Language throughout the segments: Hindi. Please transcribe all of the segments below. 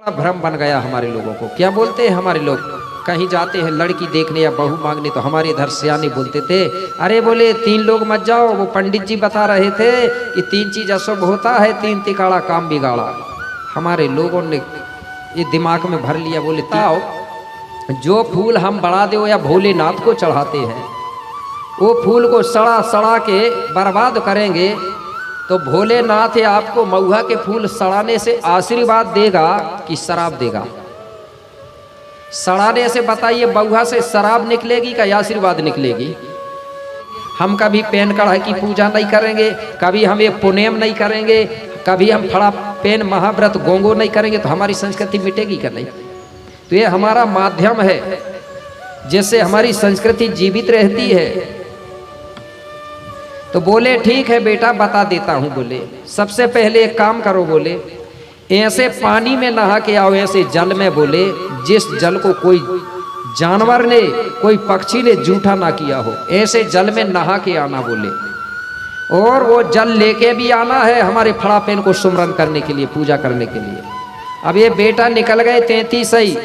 भ्रम बन गया हमारे लोगों को। क्या बोलते हैं हमारे लोग, कहीं जाते हैं लड़की देखने या बहू मांगने तो हमारे इधर सियाने बोलते थे, अरे बोले 3 लोग मत जाओ, वो पंडित जी बता रहे थे कि 3 चीज अशुभ होता है, 3 तिकाड़ा काम बिगाड़ा। हमारे लोगों ने ये दिमाग में भर लिया, बोले ताओ जो फूल हम बढ़ा दो या भोलेनाथ को चढ़ाते हैं, वो फूल को सड़ा सड़ा के बर्बाद करेंगे तो भोलेनाथ आपको महुआ के फूल सड़ाने से आशीर्वाद देगा कि शराब देगा? सड़ाने से बताइए, महुआ से शराब निकलेगी का आशीर्वाद निकलेगी? हम कभी पेन कढ़ाई की पूजा नहीं करेंगे, कभी हम ये पुनेम नहीं करेंगे, कभी हम फड़ा पेन महाव्रत गोंगो नहीं करेंगे तो हमारी संस्कृति मिटेगी क्या? नहीं। तो ये हमारा माध्यम है जिससे हमारी संस्कृति जीवित रहती है। तो बोले ठीक है बेटा बता देता हूं। बोले सबसे पहले एक काम करो, बोले ऐसे पानी में नहा के आओ, ऐसे जल में, बोले जिस जल को कोई जानवर ने कोई पक्षी ने जूठा ना किया हो, ऐसे जल में नहा के आना। बोले और वो जल लेके भी आना है हमारे फड़ा पेन को सुमरन करने के लिए, पूजा करने के लिए। अब ये बेटा निकल गए 33 ही।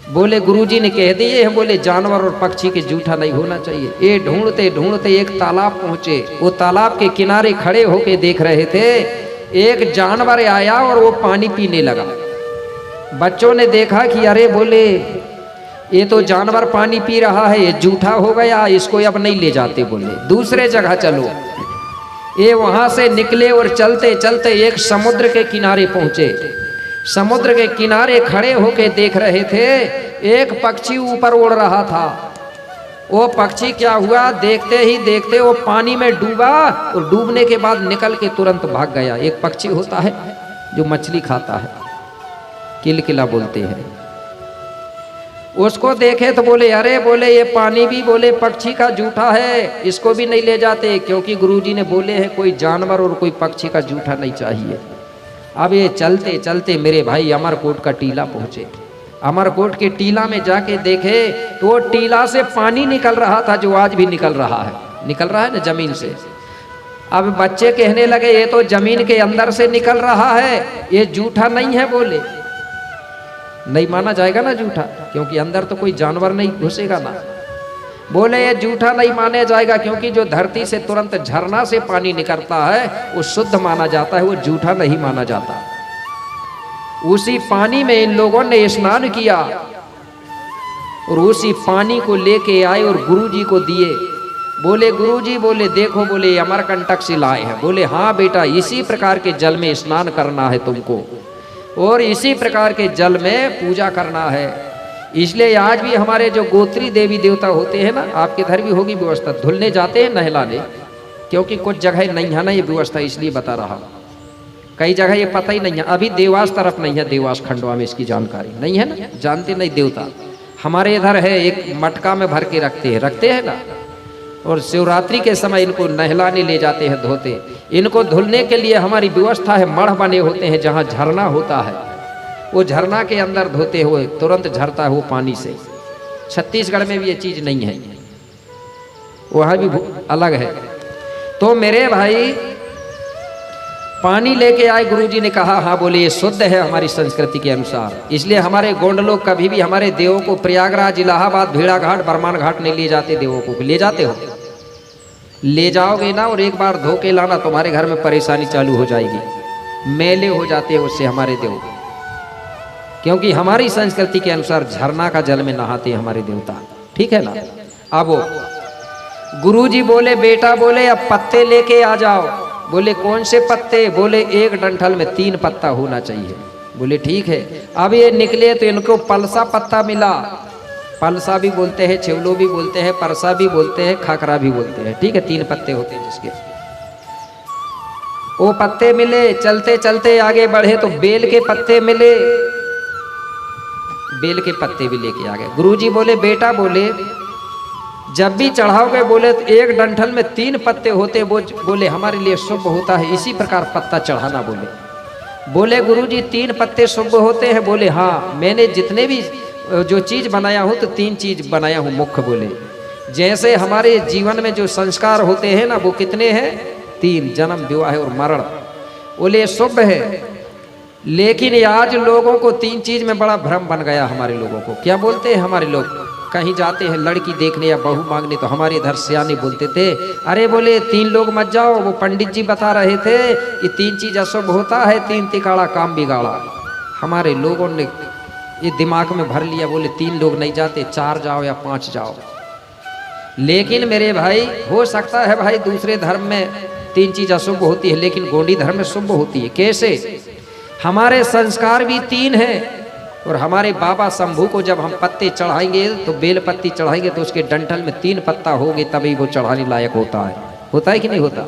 बोले गुरुजी ने कह दिए हैं, बोले जानवर और पक्षी के जूठा नहीं होना चाहिए। ये ढूंढते ढूंढते एक तालाब पहुंचे। वो तालाब के किनारे खड़े होके देख रहे थे, एक जानवर आया और वो पानी पीने लगा। बच्चों ने देखा कि अरे बोले ये तो जानवर पानी पी रहा है, ये जूठा हो गया, इसको अब नहीं ले जाते, बोले दूसरे जगह चलो। ये वहां से निकले और चलते चलते एक समुद्र के किनारे पहुंचे। समुद्र के किनारे खड़े होके देख रहे थे, एक पक्षी ऊपर उड़ रहा था। वो पक्षी क्या हुआ, देखते ही देखते वो पानी में डूबा और डूबने के बाद निकल के तुरंत भाग गया। एक पक्षी होता है जो मछली खाता है, किलकिला बोलते हैं। उसको देखे तो बोले अरे बोले ये पानी भी बोले पक्षी का जूठा है, इसको भी नहीं ले जाते, क्योंकि गुरुजी ने बोले हैं कोई जानवर और कोई पक्षी का जूठा नहीं चाहिए। अब ये चलते चलते मेरे भाई अमरकोट का टीला पहुंचे। अमरकोट के टीला में जाके देखे तो वो टीला से पानी निकल रहा था, जो आज भी निकल रहा है ना जमीन से। अब बच्चे कहने लगे ये तो जमीन के अंदर से निकल रहा है, ये जूठा नहीं है। बोले नहीं माना जाएगा ना जूठा, क्योंकि अंदर तो कोई जानवर नहीं घुसेगा ना। बोले ये जूठा नहीं माना जाएगा, क्योंकि जो धरती से तुरंत झरना से पानी निकलता है वो शुद्ध माना जाता है, वो जूठा नहीं माना जाता। उसी पानी में इन लोगों ने स्नान किया और उसी पानी को लेके आए और गुरुजी को दिए। बोले गुरुजी बोले देखो बोले अमरकंटक से लाए हैं। बोले हाँ बेटा, इसी प्रकार के जल में स्नान करना है तुमको और इसी प्रकार के जल में पूजा करना है। इसलिए आज भी हमारे जो गोत्री देवी देवता होते हैं ना, आपके इधर भी होगी व्यवस्था, धुलने जाते हैं नहलाने, क्योंकि कुछ जगह नहीं है ना ये व्यवस्था, इसलिए बता रहा हूँ। कई जगह ये पता ही नहीं है, अभी देवास तरफ नहीं है, देवास खंडवा में इसकी जानकारी नहीं है ना, जानते नहीं देवता। हमारे इधर है, एक मटका में भर के रखते हैं ना, और शिवरात्रि के समय इनको नहलाने ले जाते हैं, धोते। इनको धुलने के लिए हमारी व्यवस्था है, मढ़ बने होते हैं जहाँ झरना होता है, वो झरना के अंदर धोते हुए तुरंत झरता है वो पानी से। छत्तीसगढ़ में भी ये चीज नहीं है, वहां भी अलग है। तो मेरे भाई पानी लेके आए, गुरुजी ने कहा हाँ बोले ये शुद्ध है हमारी संस्कृति के अनुसार। इसलिए हमारे गोंड लोग कभी भी हमारे देवों को प्रयागराज, इलाहाबाद, भेड़ाघाट, बरमान घाट नहीं ले जाते। देवों को ले जाते हो, ले जाओगे ना और एक बार धो के लाना, तुम्हारे घर में परेशानी चालू हो जाएगी, मेले हो जाते हैं उससे हमारे देव। क्योंकि हमारी संस्कृति के अनुसार झरना का जल में नहाते हैं हमारे देवता, ठीक है ना। अब गुरुजी बोले बेटा बोले अब पत्ते लेके आ जाओ। बोले कौन से पत्ते? बोले एक डंठल में 3 पत्ता होना चाहिए। बोले ठीक है। अब ये निकले तो इनको पलसा पत्ता मिला, पलसा भी बोलते हैं, छेवलो भी बोलते हैं, परसा भी बोलते हैं, खाकरा भी बोलते हैं, ठीक है, 3 पत्ते होते हैं जिसके। वो पत्ते मिले, चलते चलते आगे बढ़े तो बेल के पत्ते मिले, बेल के पत्ते भी लेके आ गए। गुरुजी बोले बेटा बोले जब भी चढ़ाओगे बोले तो एक डंठल में 3 पत्ते होते, बोले हमारे लिए शुभ होता है, इसी प्रकार पत्ता चढ़ाना। बोले गुरुजी 3 पत्ते शुभ होते हैं? बोले हाँ, मैंने जितने भी जो चीज बनाया हूँ तो 3 चीज बनाया हूँ मुख्य। बोले जैसे हमारे जीवन में जो संस्कार होते हैं ना, वो कितने हैं? 3, जन्म, विवाह और मरण। बोले शुभ है। लेकिन आज लोगों को 3 चीज में बड़ा भ्रम बन गया हमारे लोगों को। क्या बोलते हैं हमारे लोग, कहीं जाते हैं लड़की देखने या बहू मांगने, तो हमारे इधर सियाने बोलते थे, अरे बोले 3 लोग मत जाओ, वो पंडित जी बता रहे थे कि 3 चीज अशुभ होता है, 3 तिकाड़ा काम बिगाड़ा। हमारे लोगों ने ये दिमाग में भर लिया, बोले 3 लोग नहीं जाते, 4 जाओ या 5 जाओ। लेकिन मेरे भाई, हो सकता है भाई दूसरे धर्म में 3 चीज अशुभ होती है, लेकिन गोंडी धर्म में शुभ होती है। कैसे? हमारे संस्कार भी 3 हैं, और हमारे बाबा शंभू को जब हम पत्ते चढ़ाएंगे, तो बेल पत्ती चढ़ाएंगे तो उसके डंठल में 3 पत्ता होंगे, तभी वो चढ़ाने लायक होता है। होता है कि नहीं होता?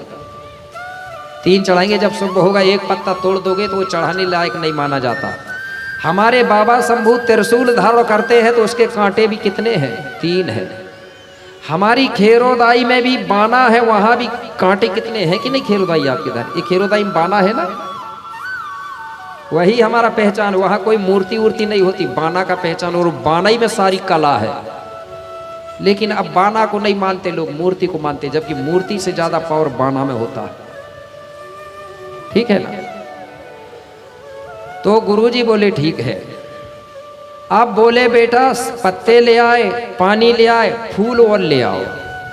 3 चढ़ाएंगे जब शुभ होगा, 1 पत्ता तोड़ दोगे तो वो चढ़ाने लायक नहीं माना जाता। हमारे बाबा शंभू त्रिशूल धारण करते हैं, तो उसके कांटे भी कितने हैं? 3 हैं। हमारी खेरोदाई में भी बाना है, वहां भी कांटे कितने हैं कि नहीं? खेरोदाई आपके इधर, ये खेरोदाई में बाना है ना, वही हमारा पहचान। वहां कोई मूर्ति वूर्ति नहीं होती, बाना का पहचान, और बाना ही में सारी कला है। लेकिन अब बाना को नहीं मानते लोग, मूर्ति को मानते, जबकि मूर्ति से ज्यादा पावर बाना में होता है। ठीक है ना? तो गुरुजी बोले ठीक है। अब बोले बेटा पत्ते ले आए, पानी ले आए, फूल और ले आओ।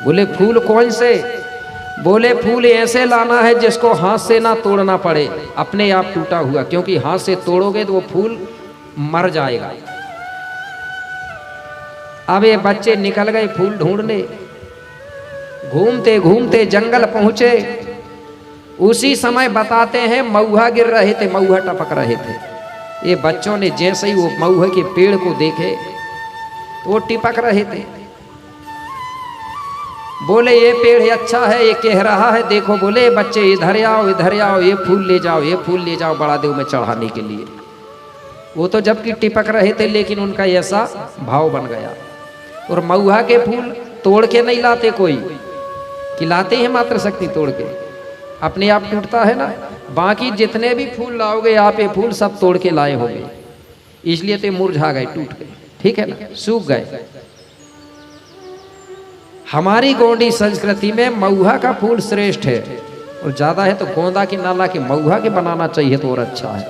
बोले फूल कौन से? बोले फूल ऐसे लाना है जिसको हाथ से ना तोड़ना पड़े, अपने आप टूटा हुआ, क्योंकि हाथ से तोड़ोगे तो वो फूल मर जाएगा। अब ये बच्चे निकल गए फूल ढूंढने, घूमते घूमते जंगल पहुंचे। उसी समय बताते हैं मऊहा गिर रहे थे, मऊहा टपक रहे थे। ये बच्चों ने जैसे ही वो मऊहा के पेड़ को देखे तो वो टिपक रहे थे। बोले ये पेड़ अच्छा है, ये कह रहा है, देखो। बोले बच्चे इधर आओ, इधर आओ, ये फूल ले जाओ, ये फूल ले जाओ बड़ा देव में चढ़ाने के लिए। वो तो जबकि टिपक रहे थे, लेकिन उनका ऐसा भाव बन गया। और मऊहा के फूल तोड़ के नहीं लाते कोई, कि लाते हैं मात्र शक्ति तोड़ के, अपने आप टूटता है ना। बाकी जितने भी फूल लाओगे आप, ये फूल सब तोड़ के लाए होंगे, इसलिए तो मुरझा गए, टूट गए। ठीक है ना, सूख गए। हमारी गोंडी संस्कृति में मऊहा का फूल श्रेष्ठ है, और ज्यादा है तो गोंदा की नाला के मऊहा के बनाना चाहिए तो और अच्छा है,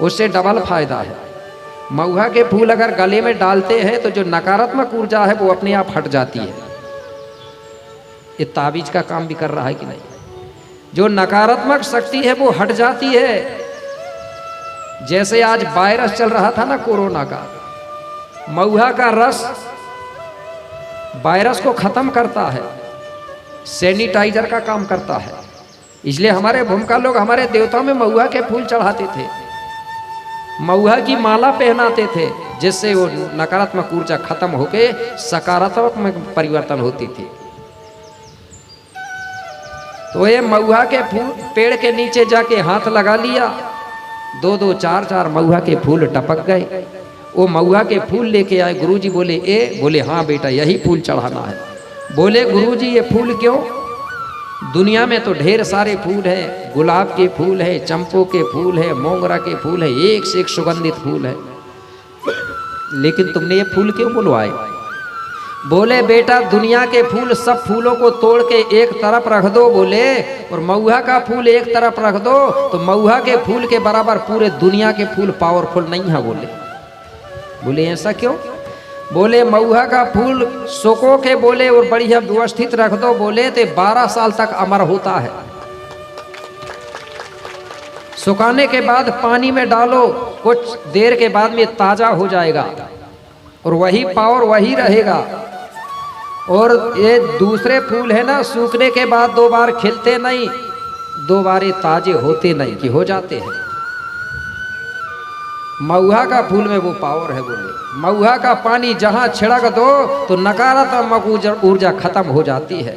उससे डबल फायदा है। मऊहा के फूल अगर गले में डालते हैं तो जो नकारात्मक ऊर्जा है वो अपने आप हट जाती है। ये ताबीज का काम भी कर रहा है कि नहीं? जो नकारात्मक शक्ति है वो हट जाती है। जैसे आज वायरस चल रहा था ना कोरोना का, मऊहा का रस वायरस को खत्म करता है, सैनिटाइजर का काम करता है। इसलिए हमारे भूमिका लोग हमारे देवताओं में मऊहा के फूल चढ़ाते थे, मऊहा की माला पहनाते थे, जिससे वो नकारात्मक ऊर्जा खत्म होके सकारात्मक में परिवर्तन होती थी। तो ये मऊहा के फूल पेड़ के नीचे जाके हाथ लगा लिया, 2-2 4-4 मऊहा के फूल टपक गए। वो मऊहा के फूल लेके आए। गुरुजी बोले बोले हाँ बेटा यही फूल चढ़ाना है। बोले गुरुजी ये फूल क्यों? दुनिया में तो ढेर सारे फूल हैं, गुलाब के फूल है, चंपो के फूल है, मोगरा के फूल है, एक से एक सुगंधित फूल है, लेकिन तुमने ये फूल क्यों बुलवाए? बोले बेटा दुनिया के फूल सब फूलों को तोड़ के एक तरफ रख दो, बोले, और मऊहा का फूल एक तरफ रख दो, तो मऊहा के फूल के बराबर पूरे दुनिया के फूल पावरफुल नहीं है। बोले ऐसा क्यों? बोले मऊहा का फूल सुखो के, बोले, और बढ़िया व्यवस्थित रख दो, बोले, तो 12 साल तक अमर होता है। सुखाने के बाद पानी में डालो, कुछ देर के बाद में ताजा हो जाएगा, और वही पावर वही रहेगा। और ये दूसरे फूल है ना, सूखने के बाद 2 बार खिलते नहीं, 2 बार ताजे होते नहीं, कि हो जाते हैं। मऊहा का फूल में वो पावर है। बोले मऊहा का पानी जहाँ छिड़क दो तो नकारात्मक ऊर्जा खत्म हो जाती है।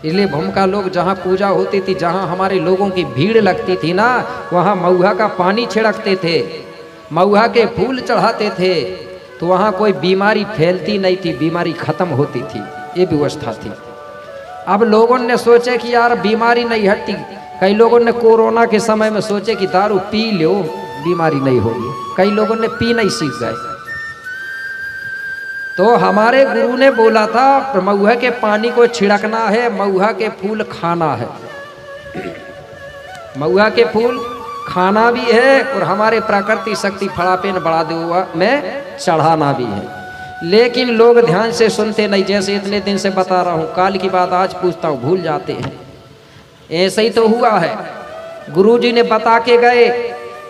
इसलिए भूमिका लोग जहाँ पूजा होती थी, जहाँ हमारे लोगों की भीड़ लगती थी ना, वहाँ मऊहा का पानी छिड़कते थे, मऊहा के फूल चढ़ाते थे, तो वहाँ कोई बीमारी फैलती नहीं थी, बीमारी खत्म होती थी। ये व्यवस्था थी। अब लोगों ने सोचे कि यार बीमारी नहीं हटती। कई लोगों ने कोरोना के समय में सोचे कि दारू पी लो बीमारी नहीं होगी, कई लोगों ने पी नहीं सीख गए। तो हमारे गुरु ने बोला था मऊहा के पानी को छिड़कना है, मऊहा के फूल खाना है। मऊहा के फूल खाना भी है और हमारे प्राकृतिक शक्ति फड़ापेन बढ़ा हुआ में चढ़ाना भी है। लेकिन लोग ध्यान से सुनते नहीं। जैसे इतने दिन से बता रहा हूँ, काल की बात आज पूछता हूँ, भूल जाते हैं। ऐसे ही तो हुआ है। गुरुजी ने बता के गए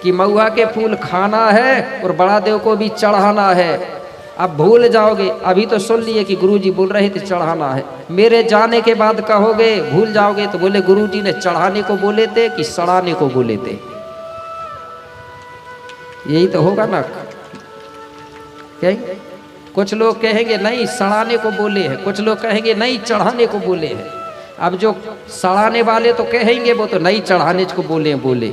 कि महुआ के फूल खाना है और बड़ा देव को भी चढ़ाना है। अब भूल जाओगे। अभी तो सुन लिए कि गुरुजी बोल रहे थे चढ़ाना है, मेरे जाने के बाद कहोगे भूल जाओगे तो बोले गुरुजी ने चढ़ाने को बोले थे कि सड़ाने को बोले थे। यही तो होगा ना। क्या कुछ लोग कहेंगे नहीं सड़ाने को बोले हैं, कुछ लोग कहेंगे नहीं चढ़ाने को बोले हैं। अब जो सड़ाने वाले तो कहेंगे वो तो नहीं चढ़ाने को बोले।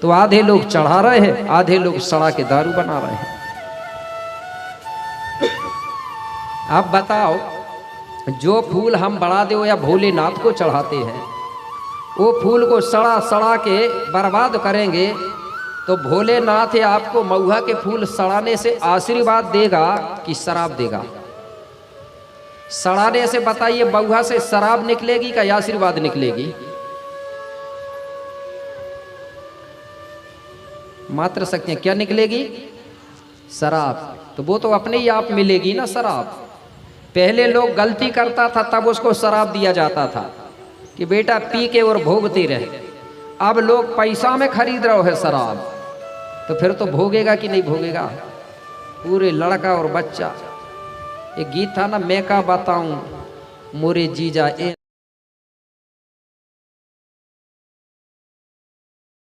तो आधे लोग चढ़ा रहे हैं, आधे लोग सड़ा के दारू बना रहे हैं। अब बताओ, जो फूल हम बड़ा देव या भोलेनाथ को चढ़ाते हैं, वो फूल को सड़ा के बर्बाद करेंगे तो भोलेनाथ आपको महुआ के फूल सड़ाने से आशीर्वाद देगा कि शराब देगा? सड़ाने से बताइए, महुआ से शराब निकलेगी क्या आशीर्वाद निकलेगी? मात्र सकते हैं क्या निकलेगी? शराब। तो वो तो अपने ही आप मिलेगी ना शराब। पहले लोग गलती करता था तब उसको शराब दिया जाता था कि बेटा पी के और भोगते रहे। अब लोग पैसा में खरीद रहे है शराब, तो फिर तो भोगेगा कि नहीं भोगेगा? पूरे लड़का और बच्चा। एक गीत था ना, मैं का बताऊं मोरे जीजा ए